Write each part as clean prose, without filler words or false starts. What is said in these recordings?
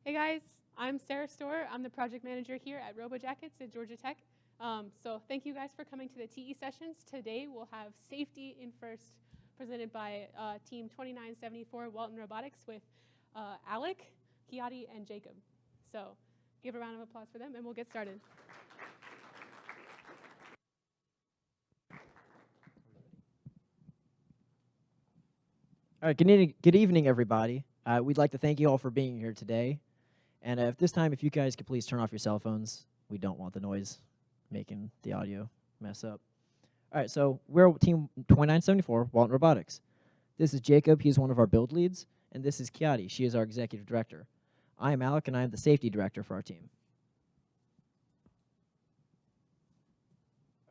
Hey guys, I'm Sarah Storr. I'm the project manager here at RoboJackets at Georgia Tech. So thank you guys for coming to the TE sessions. Today we'll have safety in first, presented by team 2974 Walton Robotics with Alec, Kiati, and Jacob. So give a round of applause for them and we'll get started. All right, good evening, everybody. We'd like to thank you all for being here today. And if you guys could please turn off your cell phones. We don't want the noise making the audio mess up. All right, so we're team 2974, Walton Robotics. This is Jacob. He's one of our build leads. And this is Kiati. She is our executive director. I am Alec, and I am the safety director for our team.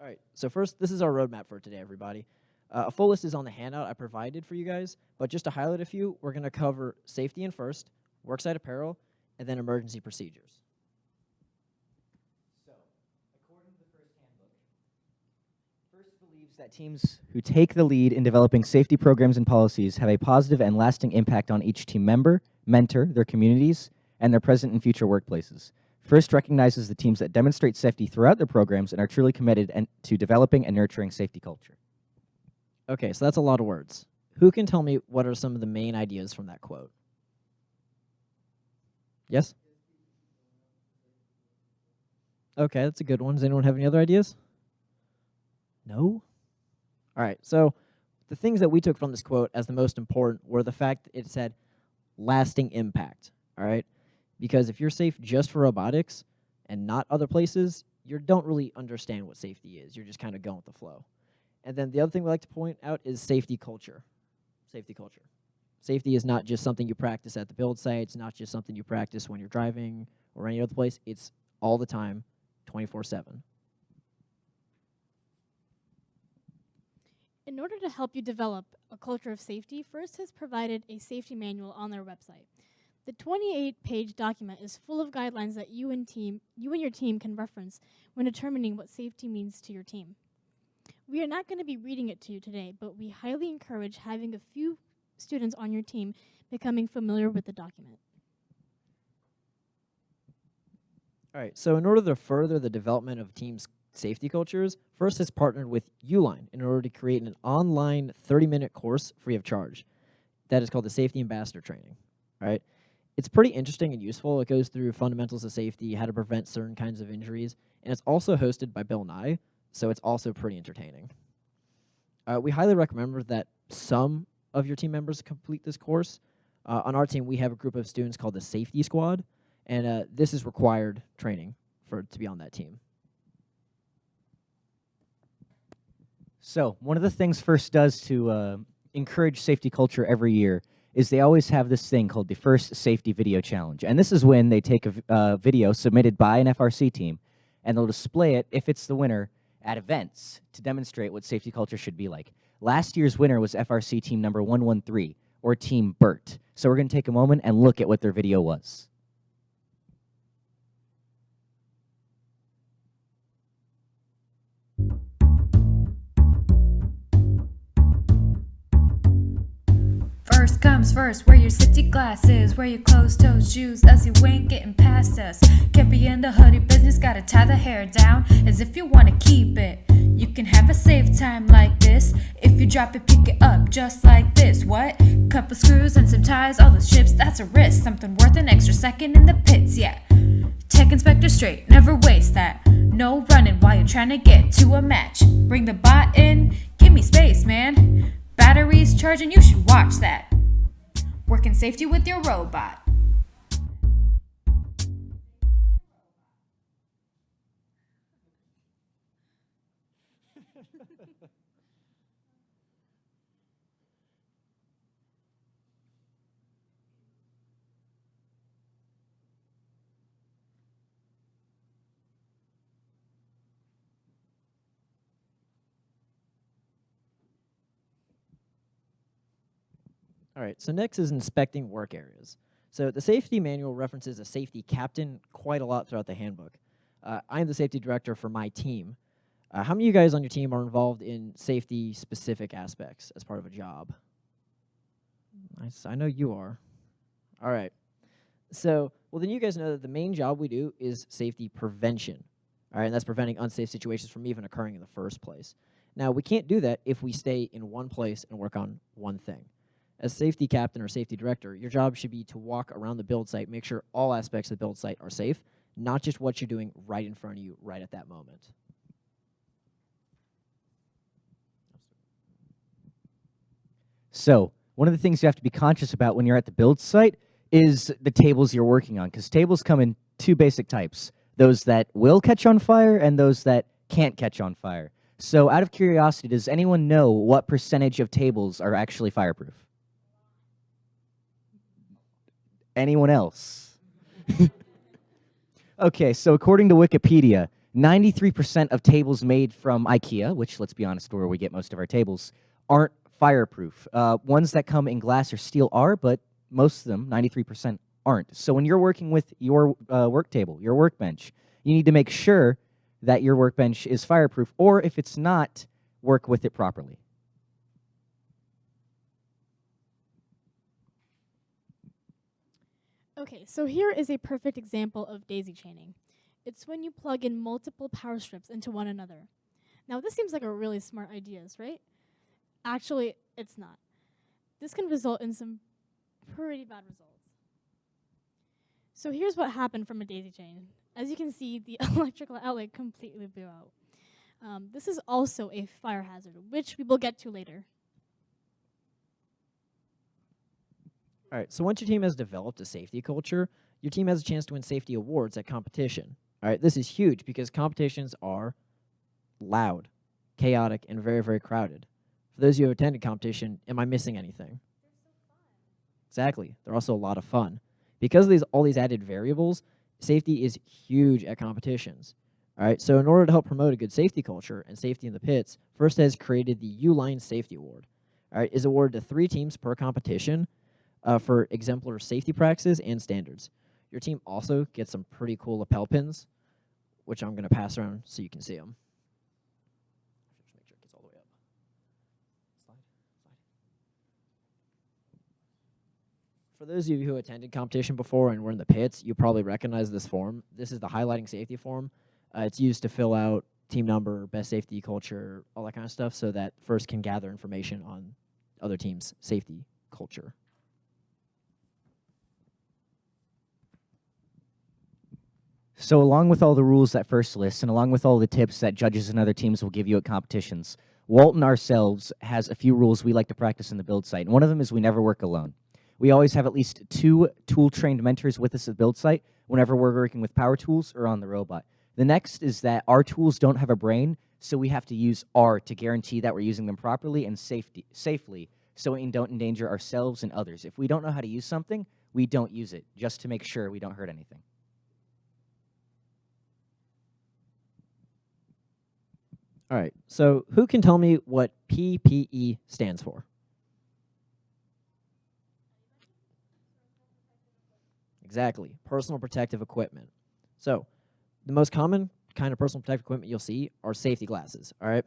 All right, so first, this is our roadmap for today, everybody. A full list is on the handout I provided for you guys, but just to highlight a few, we're going to cover safety in first, worksite apparel, and then emergency procedures. So, according to the first handbook, first believes that teams who take the lead in developing safety programs and policies have a positive and lasting impact on each team member, mentor, their communities, and their present and future workplaces. First recognizes the teams that demonstrate safety throughout their programs and are truly committed to developing and nurturing safety culture. Okay, so that's a lot of words. Who can tell me what are some of the main ideas from that quote? Yes? Okay, that's a good one. Does anyone have any other ideas? No? All right, so the things that we took from this quote as the most important were the fact that it said lasting impact, all right? Because if you're safe just for robotics and not other places, you don't really understand what safety is. You're just kind of going with the flow. And then the other thing we like to point out is safety culture. Safety culture. Safety is not just something you practice at the build site. It's not just something you practice when you're driving or any other place. It's all the time, 24/7. In order to help you develop a culture of safety, FIRST has provided a safety manual on their website. The 28-page document is full of guidelines that you and your team can reference when determining what safety means to your team. We are not going to be reading it to you today, but we highly encourage having a few students on your team becoming familiar with the document. All right, so in order to further the development of teams' safety cultures, FIRST has partnered with Uline in order to create an online 30-minute course free of charge. That is called the Safety Ambassador Training, all right? It's pretty interesting and useful. It goes through fundamentals of safety, how to prevent certain kinds of injuries, and it's also hosted by Bill Nye, so it's also pretty entertaining. We highly recommend that some of your team members complete this course. On our team, we have a group of students called the Safety Squad, and this is required training to be on that team. So, one of the things FIRST does to encourage safety culture every year is they always have this thing called the FIRST Safety Video Challenge. And this is when they take a video submitted by an FRC team, and they'll display it, if it's the winner, at events to demonstrate what safety culture should be like. Last year's winner was FRC team number 113, or Team Burt. So we're going to take a moment and look at what their video was. First comes first, wear your safety glasses, wear your closed-toed shoes, else you ain't getting past us. Can't be in the hoodie business, gotta tie the hair down as if you wanna keep it. You can have a safe time like this, if you drop it, pick it up just like this. What? Couple screws and some ties, all those chips, that's a risk. Something worth an extra second in the pits, yeah. Tech inspector straight, never waste that. No running while you're trying to get to a match. Bring the bot in, give me space, man. Batteries charging, you should watch that. Working safety with your robot. All right, so next is inspecting work areas. So the safety manual references a safety captain quite a lot throughout the handbook. I'm the safety director for my team. How many of you guys on your team are involved in safety-specific aspects as part of a job? I know you are. All right. So, well, then you guys know that the main job we do is safety prevention. All right, and that's preventing unsafe situations from even occurring in the first place. Now, we can't do that if we stay in one place and work on one thing. As safety captain or safety director, your job should be to walk around the build site, make sure all aspects of the build site are safe, not just what you're doing right in front of you right at that moment. So one of the things you have to be conscious about when you're at the build site is the tables you're working on, because tables come in two basic types: those that will catch on fire and those that can't catch on fire. So out of curiosity, does anyone know what percentage of tables are actually fireproof? Anyone else? Okay, so according to Wikipedia, 93% of tables made from IKEA, which, let's be honest, where we get most of our tables, aren't fireproof. Ones that come in glass or steel are, but most of them, 93%, aren't. So when you're working with your work table, your workbench, you need to make sure that your workbench is fireproof, or if it's not, work with it properly. Okay, so here is a perfect example of daisy chaining. It's when you plug in multiple power strips into one another. Now, this seems like a really smart idea, right? Actually, it's not. This can result in some pretty bad results. So here's what happened from a daisy chain. As you can see, the electrical outlet completely blew out. This is also a fire hazard, which we will get to later. All right, so once your team has developed a safety culture, your team has a chance to win safety awards at competition. All right, this is huge because competitions are loud, chaotic, and very, very crowded. For those of you who attended competition, am I missing anything? Exactly. They're also a lot of fun. Because of all these added variables, safety is huge at competitions. All right, so in order to help promote a good safety culture and safety in the pits, First has created the U-Line Safety Award. All right, is awarded to 3 teams per competition for exemplary safety practices and standards. Your team also gets some pretty cool lapel pins, which I'm going to pass around so you can see them. Just make sure it gets all the way up. Slide. For those of you who attended competition before and were in the pits, you probably recognize this form. This is the highlighting safety form. It's used to fill out team number, best safety culture, all that kind of stuff, so that First can gather information on other teams' safety culture. So along with all the rules that First lists, and along with all the tips that judges and other teams will give you at competitions, Walton ourselves has a few rules we like to practice in the build site. And one of them is we never work alone. We always have at least 2 tool-trained mentors with us at the build site whenever we're working with power tools or on the robot. The next is that our tools don't have a brain, so we have to use R to guarantee that we're using them properly and safely, so we don't endanger ourselves and others. If we don't know how to use something, we don't use it, just to make sure we don't hurt anything. All right, so who can tell me what PPE stands for? Exactly, personal protective equipment. So the most common kind of personal protective equipment you'll see are safety glasses, all right?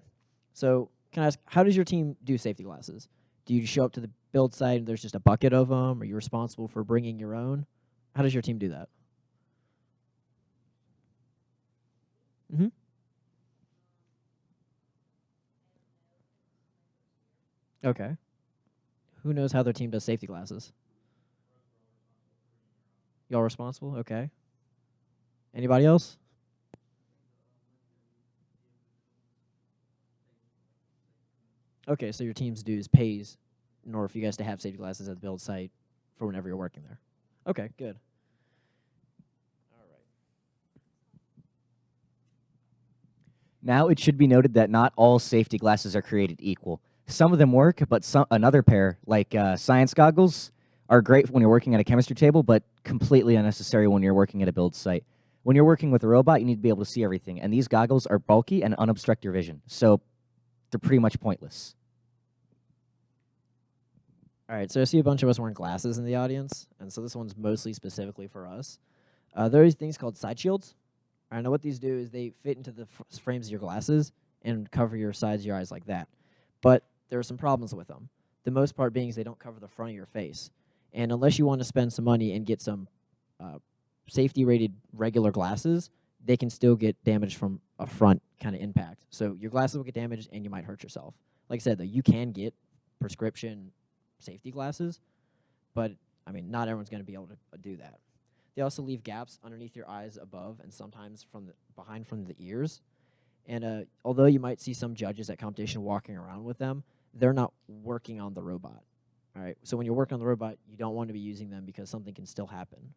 So can I ask, how does your team do safety glasses? Do you show up to the build site and there's just a bucket of them? Are you responsible for bringing your own? How does your team do that? Mm-hmm. Okay. Who knows how their team does safety glasses? Y'all responsible? Okay. Anybody else? Okay, so your team's dues pays in order for you guys to have safety glasses at the build site for whenever you're working there. Okay, good. All right. Now it should be noted that not all safety glasses are created equal. Some of them work, but another pair, like science goggles, are great when you're working at a chemistry table, but completely unnecessary when you're working at a build site. When you're working with a robot, you need to be able to see everything, and these goggles are bulky and unobstruct your vision, so they're pretty much pointless. All right, so I see a bunch of us wearing glasses in the audience, and so this one's mostly specifically for us. There are these things called side shields. I know what these do is they fit into the frames of your glasses and cover your sides of your eyes like that. But there are some problems with them. The most part being is they don't cover the front of your face. And unless you want to spend some money and get some safety rated regular glasses, they can still get damaged from a front kind of impact. So your glasses will get damaged and you might hurt yourself. Like I said, though, you can get prescription safety glasses, but I mean, not everyone's going to be able to do that. They also leave gaps underneath your eyes above and sometimes behind from the ears. And although you might see some judges at competition walking around with them, they're not working on the robot. All right. So when you're working on the robot, you don't want to be using them because something can still happen.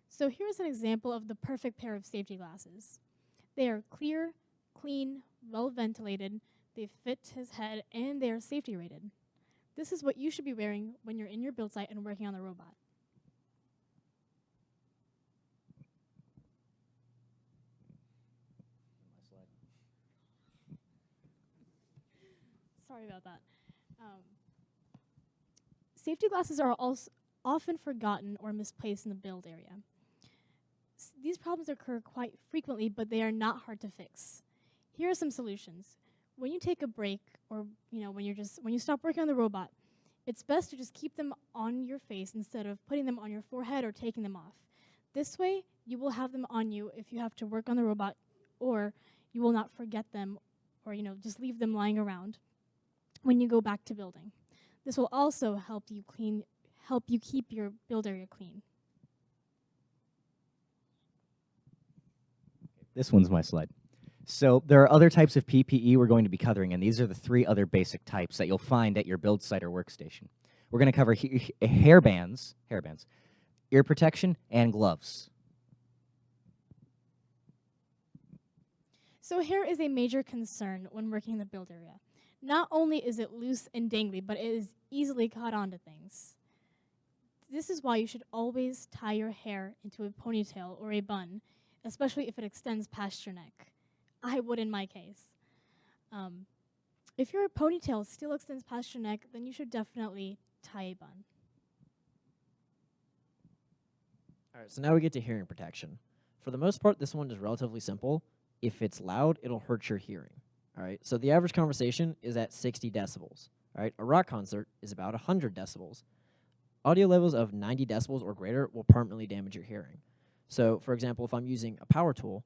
So here's an example of the perfect pair of safety glasses. They are clear, clean, well ventilated, they fit his head, and they are safety rated. This is what you should be wearing when you're in your build site and working on the robot. Sorry about that. Safety glasses are also often forgotten or misplaced in the build area. These problems occur quite frequently, but they are not hard to fix. Here are some solutions. When you take a break, or when you stop working on the robot, it's best to just keep them on your face instead of putting them on your forehead or taking them off. This way, you will have them on you if you have to work on the robot, or you will not forget them, or just leave them lying around when you go back to building. This will also help you keep your build area clean. This one's my slide. So there are other types of PPE we're going to be covering, and these are the 3 other basic types that you'll find at your build site or workstation. We're going to cover hairbands, ear protection, and gloves. So hair is a major concern when working in the build area. Not only is it loose and dangly, but it is easily caught onto things. This is why you should always tie your hair into a ponytail or a bun, especially if it extends past your neck. I would in my case. If your ponytail still extends past your neck, then you should definitely tie a bun. All right, so now we get to hearing protection. For the most part, this one is relatively simple. If it's loud, it'll hurt your hearing. All right, so the average conversation is at 60 decibels. All right, a rock concert is about 100 decibels. Audio levels of 90 decibels or greater will permanently damage your hearing. So, for example, if I'm using a power tool,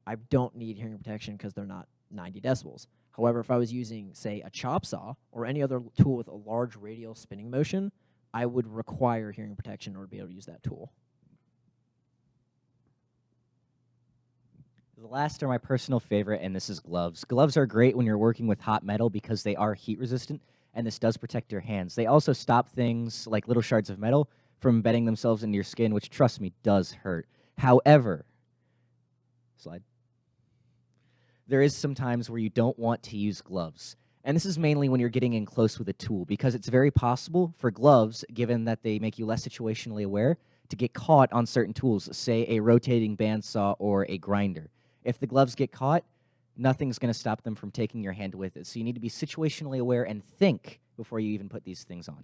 I don't need hearing protection because they're not 90 decibels. However, if I was using, say, a chop saw or any other tool with a large radial spinning motion, I would require hearing protection in order to be able to use that tool. The last are my personal favorite, and this is gloves. Gloves are great when you're working with hot metal because they are heat resistant, and this does protect your hands. They also stop things like little shards of metal from embedding themselves into your skin, which, trust me, does hurt. However, there is some times where you don't want to use gloves. And this is mainly when you're getting in close with a tool, because it's very possible for gloves, given that they make you less situationally aware, to get caught on certain tools, say a rotating bandsaw or a grinder. If the gloves get caught, nothing's going to stop them from taking your hand with it. So you need to be situationally aware and think before you even put these things on.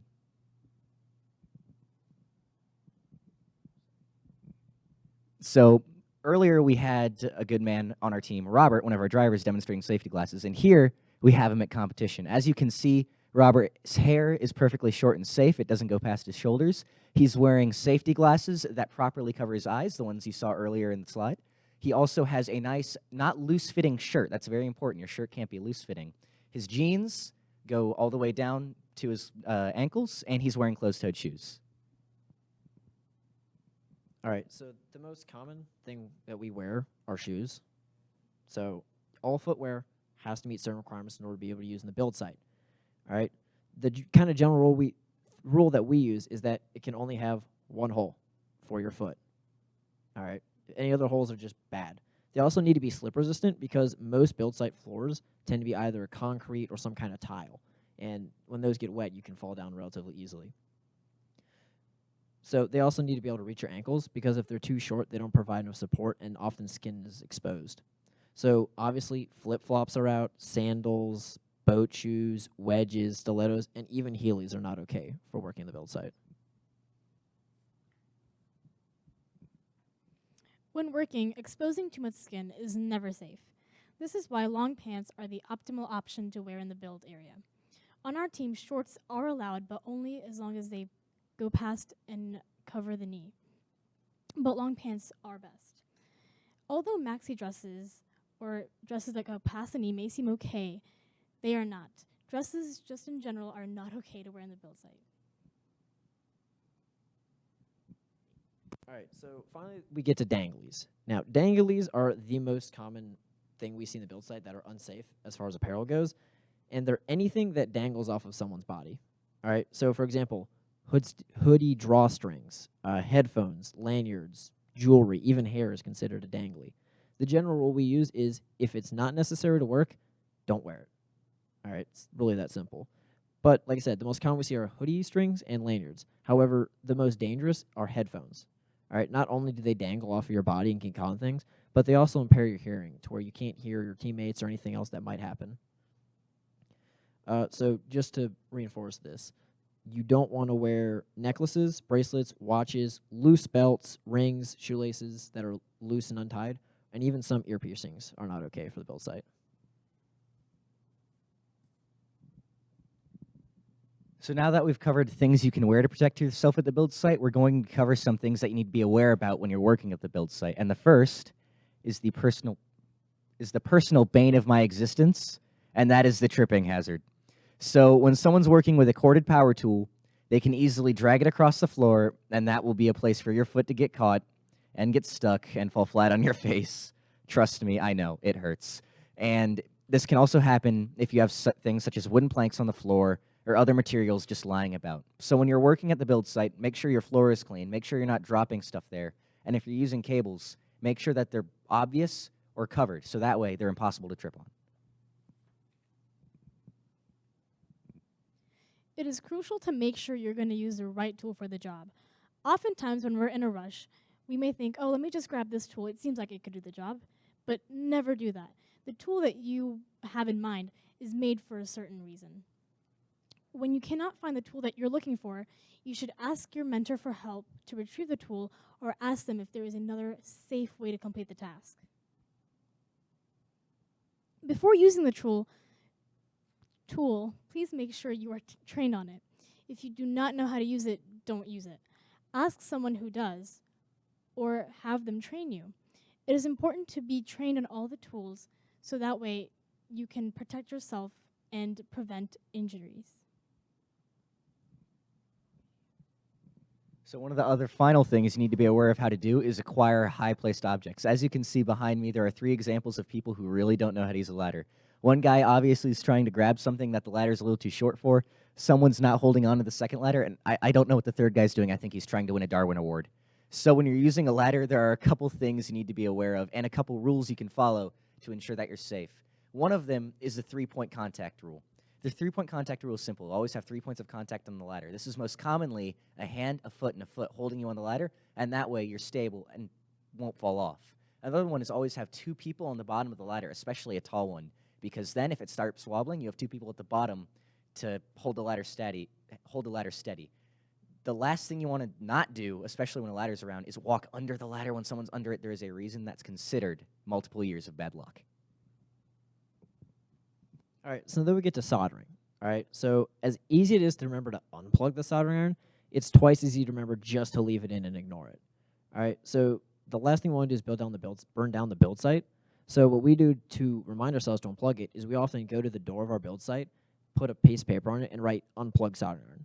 So earlier we had a good man on our team, Robert, one of our drivers, demonstrating safety glasses. And here we have him at competition. As you can see, Robert's hair is perfectly short and safe. It doesn't go past his shoulders. He's wearing safety glasses that properly cover his eyes, the ones you saw earlier in the slide. He also has a nice, not loose-fitting shirt. That's very important. Your shirt can't be loose-fitting. His jeans go all the way down to his ankles, and he's wearing closed-toed shoes. All right, so the most common thing that we wear are shoes. So all footwear has to meet certain requirements in order to be able to use in the build site. All right, the kind of general rule that we use is that it can only have one hole for your foot. All right, any other holes are just bad. They also need to be slip resistant because most build site floors tend to be either concrete or some kind of tile. And when those get wet, you can fall down relatively easily. So they also need to be able to reach your ankles because if they're too short, they don't provide enough support and often skin is exposed. So obviously flip-flops are out, sandals, boat shoes, wedges, stilettos, and even Heelys are not okay for working the build site. When working, exposing too much skin is never safe. This is why long pants are the optimal option to wear in the build area. On our team, shorts are allowed, but only as long as they go past and cover the knee. But long pants are best. Although maxi dresses or dresses that go past the knee may seem okay, they are not. Dresses just in general are not okay to wear in the build site. All right, so finally we get to Dangles. Now, Dangles are the most common thing we see in the build site that are unsafe as far as apparel goes, and they're anything that dangles off of someone's body. All right, so for example, hoodie drawstrings, headphones, lanyards, jewelry, even hair is considered a dangly. The general rule we use is if it's not necessary to work, don't wear it. All right, it's really that simple. But like I said, the most common we see are hoodie strings and lanyards. However, the most dangerous are headphones. All right, not only do they dangle off of your body and can cause things, but they also impair your hearing to where you can't hear your teammates or anything else that might happen. So just to reinforce this, you don't want to wear necklaces, bracelets, watches, loose belts, rings, shoelaces that are loose and untied, and even some ear piercings are not okay for the build site. So now that we've covered things you can wear to protect yourself at the build site, we're going to cover some things that you need to be aware about when you're working at the build site. And the first is the personal bane of my existence, and that is the tripping hazard. So when someone's working with a corded power tool, they can easily drag it across the floor, and that will be a place for your foot to get caught and get stuck and fall flat on your face. Trust me, I know, it hurts. And this can also happen if you have things such as wooden planks on the floor or other materials just lying about. So when you're working at the build site, make sure your floor is clean, make sure you're not dropping stuff there, and if you're using cables, make sure that they're obvious or covered, so that way they're impossible to trip on. It is crucial to make sure you're going to use the right tool for the job. Oftentimes when we're in a rush, we may think, oh, let me just grab this tool. It seems like it could do the job. But never do that. The tool that you have in mind is made for a certain reason. When you cannot find the tool that you're looking for, you should ask your mentor for help to retrieve the tool or ask them if there is another safe way to complete the task. Before using the tool, please make sure you are trained on it. If you do not know how to use it, don't use it. Ask someone who does, or have them train you. It is important to be trained on all the tools, so that way you can protect yourself and prevent injuries. So one of the other final things you need to be aware of how to do is acquire high-placed objects. As you can see behind me, there are 3 examples of people who really don't know how to use a ladder. One guy obviously is trying to grab something that the ladder's a little too short for. Someone's not holding on to the second ladder, and I don't know what the third guy's doing. I think he's trying to win a Darwin Award. So when you're using a ladder, there are a couple things you need to be aware of and a couple rules you can follow to ensure that you're safe. One of them is the 3-point contact rule. The 3-point contact rule is simple. Always have 3 points of contact on the ladder. This is most commonly a hand, a foot, and a foot holding you on the ladder, and that way you're stable and won't fall off. Another one is always have 2 people on the bottom of the ladder, especially a tall one, because then if it starts wobbling, you have 2 people at the bottom to hold the ladder steady. The last thing you want to not do, especially when a ladder's around, is walk under the ladder when someone's under it. There is a reason that's considered multiple years of bad luck. All right, so then we get to soldering. All right, so as easy it is to remember to unplug the soldering iron, it's twice as easy to remember just to leave it in and ignore it. All right, so the last thing we want to do is burn down the build site. So what we do to remind ourselves to unplug it is we often go to the door of our build site, put a piece of paper on it, and write unplug soldering iron.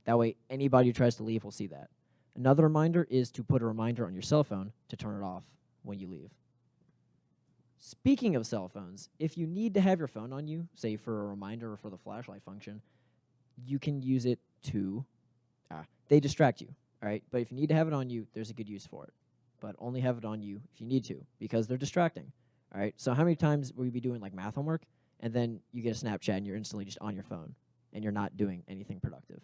That way anybody who tries to leave will see that. Another reminder is to put a reminder on your cell phone to turn it off when you leave. Speaking of cell phones, if you need to have your phone on you, say for a reminder or for the flashlight function, you can use it to, they distract you, all right? But if you need to have it on you, there's a good use for it. But only have it on you if you need to, because they're distracting, all right? So how many times will you be doing like math homework, and then you get a Snapchat and you're instantly just on your phone, and you're not doing anything productive?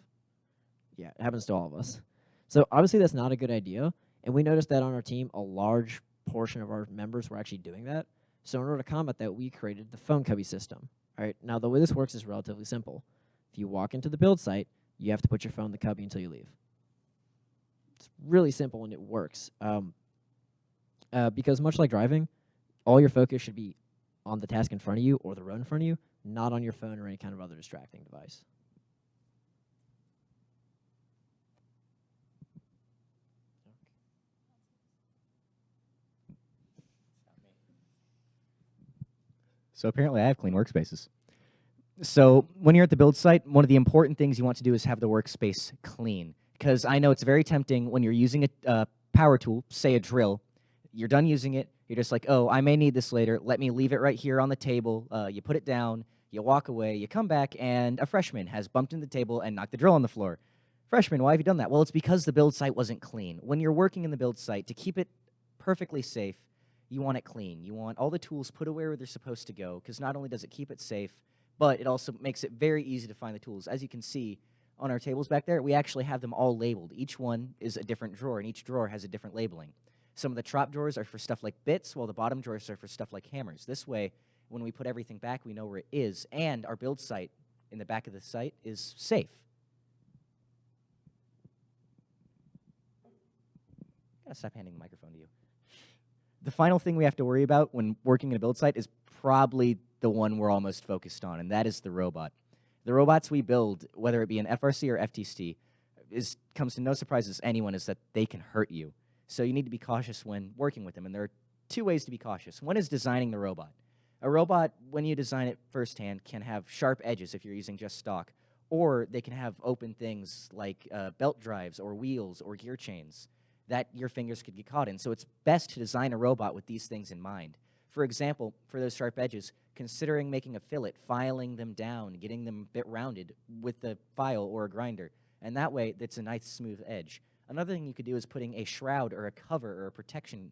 Yeah, it happens to all of us. So obviously that's not a good idea, and we noticed that on our team, a large portion of our members were actually doing that. So in order to combat that, we created the phone cubby system. All right, now the way this works is relatively simple. If you walk into the build site, you have to put your phone in the cubby until you leave. It's really simple and it works. Because much like driving, all your focus should be on the task in front of you or the road in front of you, not on your phone or any kind of other distracting device. So apparently I have clean workspaces. So when you're at the build site, one of the important things you want to do is have the workspace clean. Because I know it's very tempting when you're using a power tool, say a drill, you're done using it, you're just like, oh, I may need this later, let me leave it right here on the table. You put it down, you walk away, you come back, and a freshman has bumped into the table and knocked the drill on the floor. Freshman, why have you done that? Well, it's because the build site wasn't clean. When you're working in the build site, to keep it perfectly safe, you want it clean. You want all the tools put away where they're supposed to go, because not only does it keep it safe, but it also makes it very easy to find the tools. As you can see on our tables back there, we actually have them all labeled. Each one is a different drawer, and each drawer has a different labeling. Some of the top drawers are for stuff like bits, while the bottom drawers are for stuff like hammers. This way, when we put everything back, we know where it is, and our build site in the back of the site is safe. Gotta stop handing the microphone to you. The final thing we have to worry about when working in a build site is probably the one we're almost focused on, and that is the robot. The robots we build, whether it be an FRC or FTC, comes to no surprise to anyone, is that they can hurt you. So you need to be cautious when working with them, and there are two ways to be cautious. One is designing the robot. A robot, when you design it firsthand, can have sharp edges if you're using just stock, or they can have open things like belt drives or wheels or gear chains that your fingers could get caught in. So it's best to design a robot with these things in mind. For example, for those sharp edges, considering making a fillet, filing them down, getting them a bit rounded with a file or a grinder, and that way it's a nice smooth edge. Another thing you could do is putting a shroud or a cover or a protection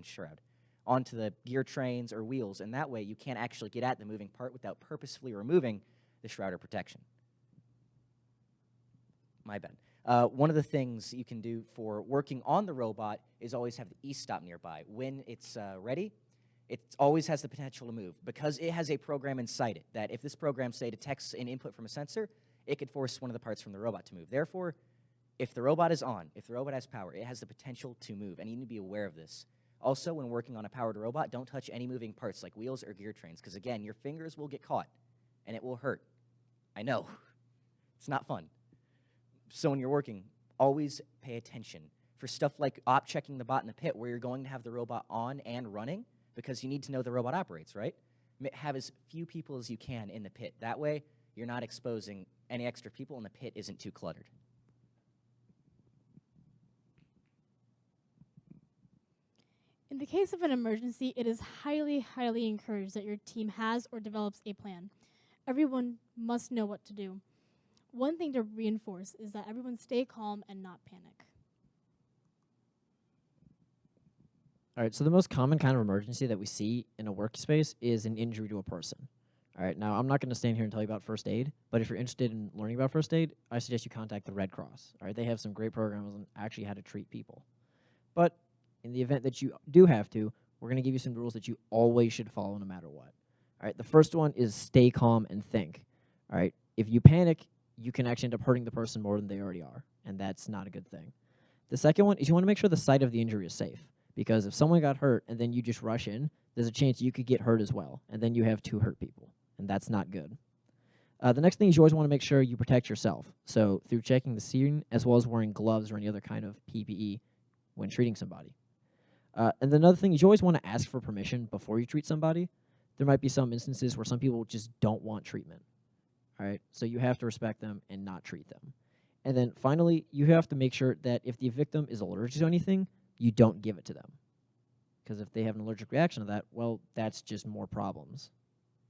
shroud onto the gear trains or wheels, and that way you can't actually get at the moving part without purposefully removing the shroud or protection. My bad. One of the things you can do for working on the robot is always have the e-stop nearby. When it's ready, it always has the potential to move, because it has a program inside it that if this program, say, detects an input from a sensor, it could force one of the parts from the robot to move. Therefore, if the robot is on, if the robot has power, it has the potential to move, and you need to be aware of this. Also, when working on a powered robot, don't touch any moving parts like wheels or gear trains, because again, your fingers will get caught, and it will hurt. I know. It's not fun. So when you're working, always pay attention. For stuff like op checking the bot in the pit, where you're going to have the robot on and running, because you need to know the robot operates, right? Have as few people as you can in the pit. That way, you're not exposing any extra people, and the pit isn't too cluttered. In the case of an emergency, it is highly, highly encouraged that your team has or develops a plan. Everyone must know what to do. One thing to reinforce is that everyone stay calm and not panic. All right, so the most common kind of emergency that we see in a workspace is an injury to a person. All right, now I'm not going to stand here and tell you about first aid, but if you're interested in learning about first aid, I suggest you contact the Red Cross. All right, they have some great programs on actually how to treat people. But in the event that you do have to, we're going to give you some rules that you always should follow no matter what. All right, the first one is stay calm and think. All right, if you panic, you can actually end up hurting the person more than they already are, and that's not a good thing. The second one is you want to make sure the site of the injury is safe, because if someone got hurt and then you just rush in, there's a chance you could get hurt as well, and then you have two hurt people, and that's not good. The next thing is you always want to make sure you protect yourself, so through checking the scene as well as wearing gloves or any other kind of PPE when treating somebody. And another thing is you always want to ask for permission before you treat somebody. There might be some instances where some people just don't want treatment. All right, so you have to respect them and not treat them. And then finally, you have to make sure that if the victim is allergic to anything, you don't give it to them. Because if they have an allergic reaction to that, well, that's just more problems.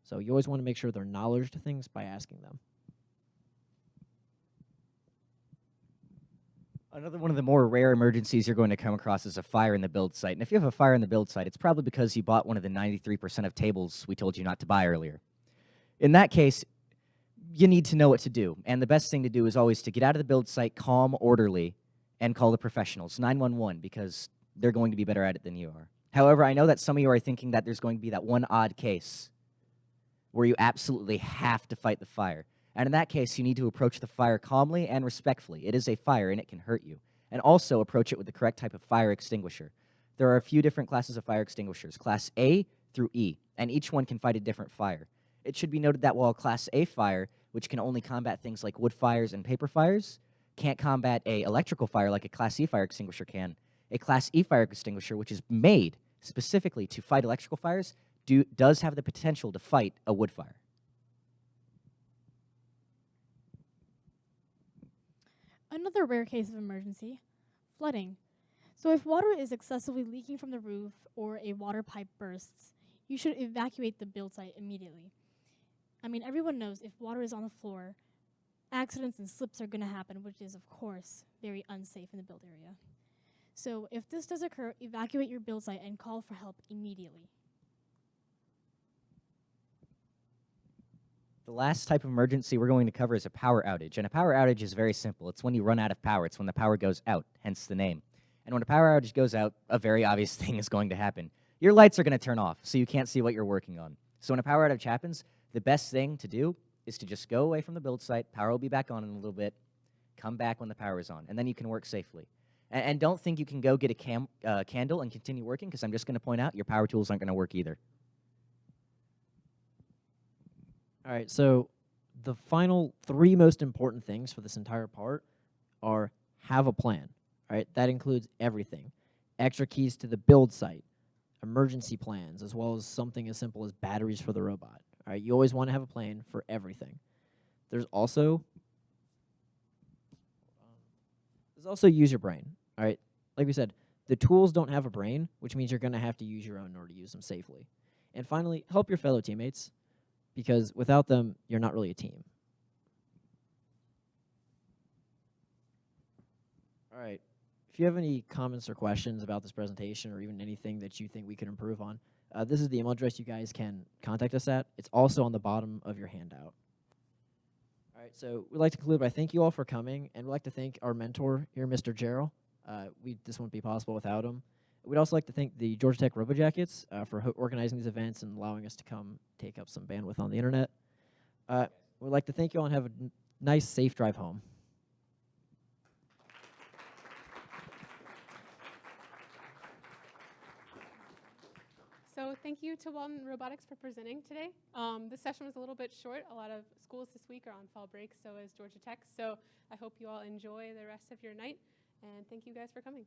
So you always want to make sure they're knowledge to things by asking them. Another one of the more rare emergencies you're going to come across is a fire in the build site. And if you have a fire in the build site, it's probably because you bought one of the 93% of tables we told you not to buy earlier. In that case, you need to know what to do. And the best thing to do is always to get out of the build site calm, orderly, and call the professionals, 911, because they're going to be better at it than you are. However, I know that some of you are thinking that there's going to be that one odd case where you absolutely have to fight the fire. And in that case, you need to approach the fire calmly and respectfully. It is a fire, and it can hurt you. And also approach it with the correct type of fire extinguisher. There are a few different classes of fire extinguishers, Class A through E. and each one can fight a different fire. It should be noted that while a Class A fire, which can only combat things like wood fires and paper fires, can't combat a electrical fire like a Class C fire extinguisher can, a Class E fire extinguisher, which is made specifically to fight electrical fires, does have the potential to fight a wood fire. Another rare case of emergency, flooding. So if water is excessively leaking from the roof or a water pipe bursts, you should evacuate the build site immediately. I mean, everyone knows if water is on the floor, accidents and slips are going to happen, which is, of course, very unsafe in the build area. So if this does occur, evacuate your build site and call for help immediately. The last type of emergency we're going to cover is a power outage. And a power outage is very simple. It's when you run out of power. It's when the power goes out, hence the name. And when a power outage goes out, a very obvious thing is going to happen. Your lights are going to turn off, so you can't see what you're working on. So when a power outage happens, the best thing to do is to just go away from the build site. Power will be back on in a little bit. Come back when the power is on, and then you can work safely. And don't think you can go get a candle and continue working, because I'm just going to point out your power tools aren't going to work either. All right, so the final 3 most important things for this entire part are have a plan. All right, that includes everything. Extra keys to the build site, emergency plans, as well as something as simple as batteries for the robot. All right, you always want to have a plan for everything. There's also use your brain. All right, like we said, the tools don't have a brain, which means you're going to have to use your own in order to use them safely. And finally, help your fellow teammates, because without them, you're not really a team. All right. If you have any comments or questions about this presentation or even anything that you think we could improve on, this is the email address you guys can contact us at. It's also on the bottom of your handout. All right, so we'd like to conclude by thank you all for coming, and we'd like to thank our mentor here, Mr. Gerald. This wouldn't be possible without him. We'd also like to thank the Georgia Tech RoboJackets for organizing these events and allowing us to come take up some bandwidth on the internet. We'd like to thank you all and have a nice, safe drive home. So thank you to Walton Robotics for presenting today. This session was a little bit short. A lot of schools this week are on fall break, so is Georgia Tech. So I hope you all enjoy the rest of your night, and thank you guys for coming.